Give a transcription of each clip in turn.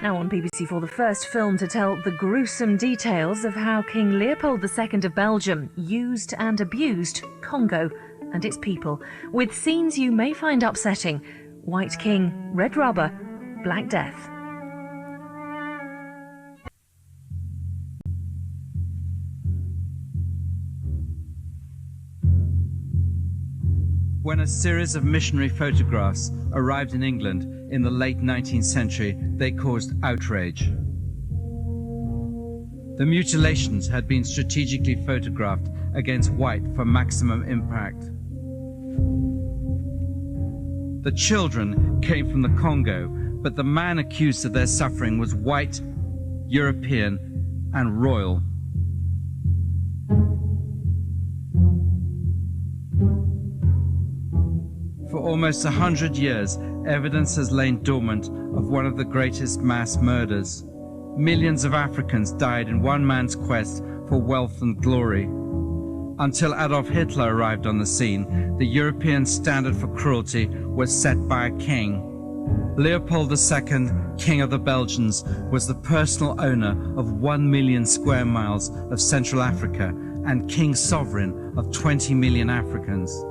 Now on BBC4, the first film to tell the gruesome details of how King Leopold II of Belgium used and abused Congo and its people, with scenes you may find upsetting. White King, Red Rubber, Black Death. When a series of missionary photographs arrived in England in the late 19th century, they caused outrage. The mutilations had been strategically photographed against white for maximum impact. The children came from the Congo, but the man accused of their suffering was white, European, and royal. For almost 100 years, evidence has lain dormant of one of the greatest mass murders. Millions of Africans died in one man's quest for wealth and glory. Until Adolf Hitler arrived on the scene, the European standard for cruelty was set by a king. Leopold II, King of the Belgians, was the personal owner of 1 million square miles of Central Africa and king sovereign of 20 million Africans.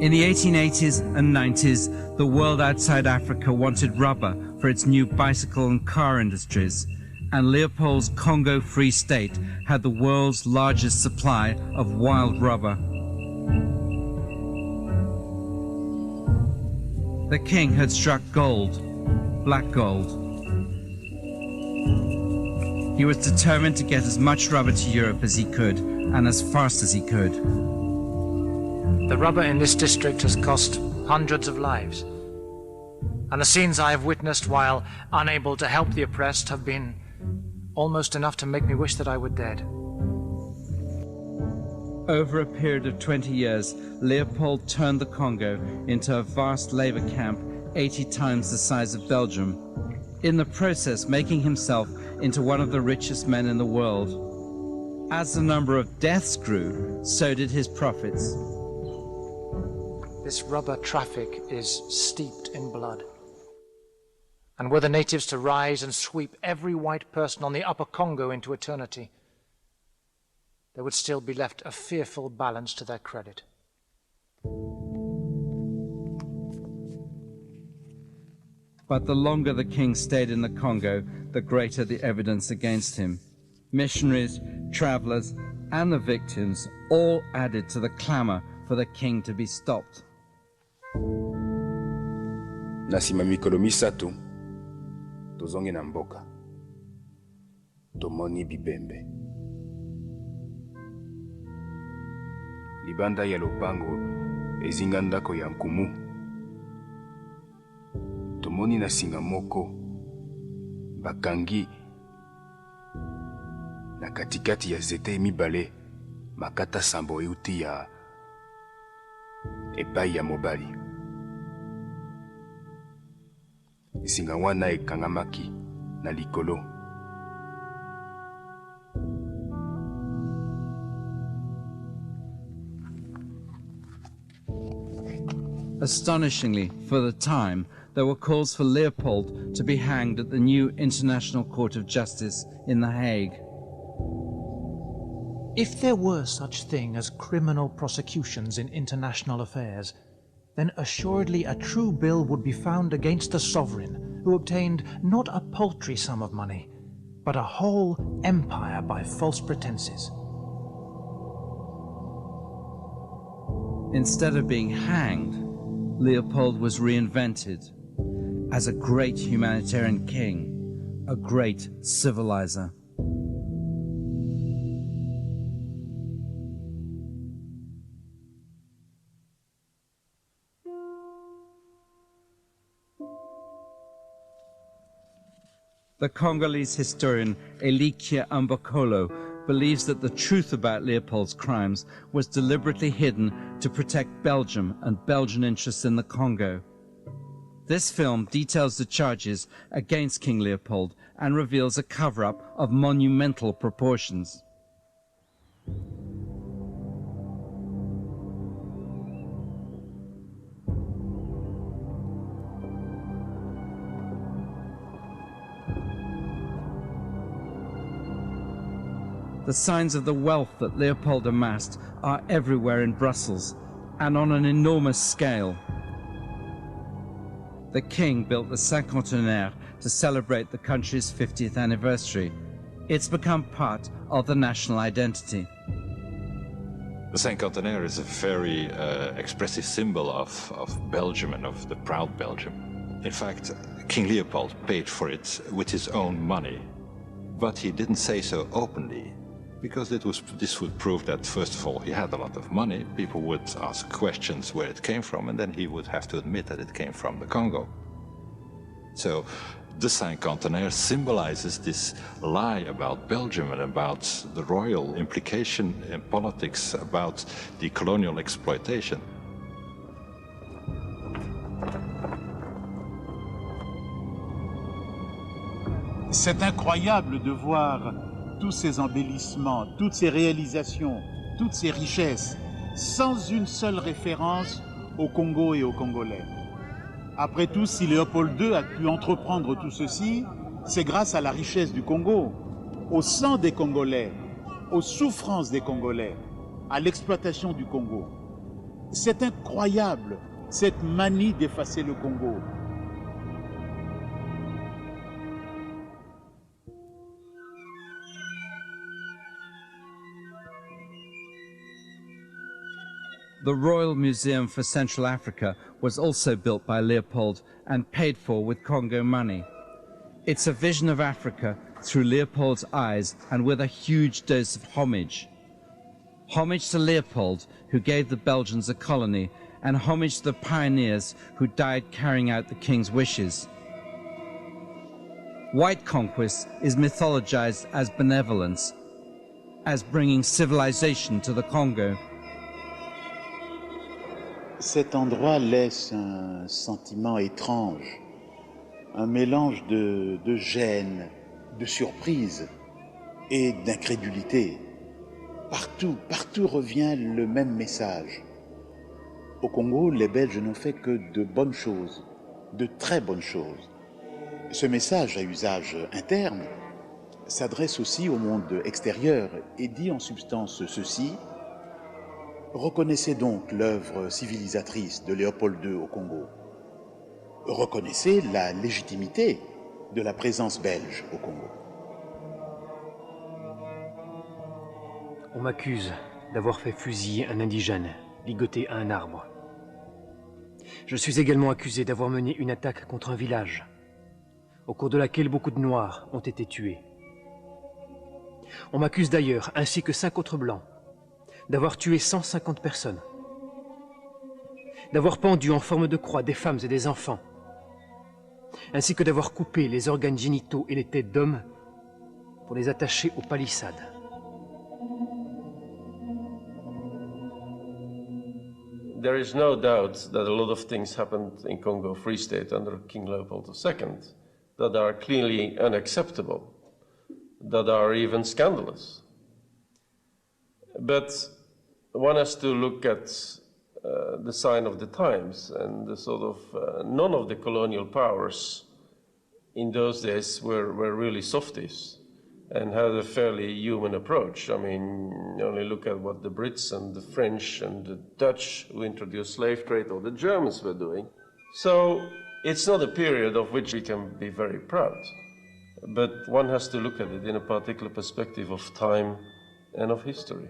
In the 1880s and 90s, the world outside Africa wanted rubber for its new bicycle and car industries, and Leopold's Congo Free State had the world's largest supply of wild rubber. The king had struck gold, black gold. He was determined to get as much rubber to Europe as he could, and as fast as he could. The rubber in this district has cost hundreds of lives, and the scenes I have witnessed while unable to help the oppressed have been almost enough to make me wish that I were dead. Over a period of 20 years, Leopold turned the Congo into a vast labor camp 80 times the size of Belgium, in the process making himself into one of the richest men in the world. As the number of deaths grew, so did his profits. This rubber traffic is steeped in blood. And were the natives to rise and sweep every white person on the upper Congo into eternity, there would still be left a fearful balance to their credit. But the longer the king stayed in the Congo, the greater the evidence against him. Missionaries, travelers, and the victims all added to the clamor for the king to be stopped. Na nsima mikolo misato tozongi na mboka tomoni bibembe libanda ya lopango ezinga ndako ya nkumu tomoni na singa moko bakangi na katikati ya zete mibale makata sambo euti ya epai ya mobali. Singa wana ekangamaki na likolo. Astonishingly, for the time, there were calls for Leopold to be hanged at the new International Court of Justice in The Hague. If there were such thing as criminal prosecutions in international affairs, then assuredly a true bill would be found against a sovereign who obtained not a paltry sum of money, but a whole empire by false pretenses. Instead of being hanged, Leopold was reinvented as a great humanitarian king, a great civilizer. The Congolese historian Elikia Ambokolo believes that the truth about Leopold's crimes was deliberately hidden to protect Belgium and Belgian interests in the Congo. This film details the charges against King Leopold and reveals a cover-up of monumental proportions. The signs of the wealth that Leopold amassed are everywhere in Brussels, and on an enormous scale. The king built the Cinquantenaire to celebrate the country's 50th anniversary. It's become part of the national identity. The Cinquantenaire is a very expressive symbol of Belgium and of the proud Belgium. In fact, King Leopold paid for it with his own money, but he didn't say so openly, because this would prove that, first of all, he had a lot of money. People would ask questions where it came from, and then he would have to admit that it came from the Congo. So the Cinquantenaire symbolizes this lie about Belgium and about the royal implication in politics, about the colonial exploitation. C'est incroyable de voir tous ces embellissements, toutes ces réalisations, toutes ces richesses, sans une seule référence au Congo et aux Congolais. Après tout, si Léopold II a pu entreprendre tout ceci, c'est grâce à la richesse du Congo, au sang des Congolais, aux souffrances des Congolais, à l'exploitation du Congo. C'est incroyable, cette manie d'effacer le Congo. The Royal Museum for Central Africa was also built by Leopold and paid for with Congo money. It's a vision of Africa through Leopold's eyes and with a huge dose of homage. Homage to Leopold, who gave the Belgians a colony, and homage to the pioneers who died carrying out the king's wishes. White conquest is mythologized as benevolence, as bringing civilization to the Congo. Cet endroit laisse un sentiment étrange, un mélange de gêne, de surprise et d'incrédulité. Partout revient le même message. Au Congo, les Belges n'ont fait que de bonnes choses, de très bonnes choses. Ce message à usage interne s'adresse aussi au monde extérieur et dit en substance ceci: reconnaissez donc l'œuvre civilisatrice de Léopold II au Congo. Reconnaissez la légitimité de la présence belge au Congo. On m'accuse d'avoir fait fusiller un indigène, ligoté à un arbre. Je suis également accusé d'avoir mené une attaque contre un village, au cours de laquelle beaucoup de Noirs ont été tués. On m'accuse d'ailleurs, ainsi que 5 autres Blancs, d'avoir tué 150 personnes, d'avoir pendu en forme de croix des femmes et des enfants, ainsi que d'avoir coupé les organes génitaux et les têtes d'hommes pour les attacher aux palissades. There is no doubt that a lot of things happened in Congo Free State under King Leopold II that are clearly unacceptable, that are even scandalous. But one has to look at the sign of the times, and the sort of none of the colonial powers in those days were really softies and had a fairly human approach. I mean, only look at what the Brits and the French and the Dutch who introduced slave trade, or the Germans were doing. So it's not a period of which we can be very proud, but one has to look at it in a particular perspective of time and of history.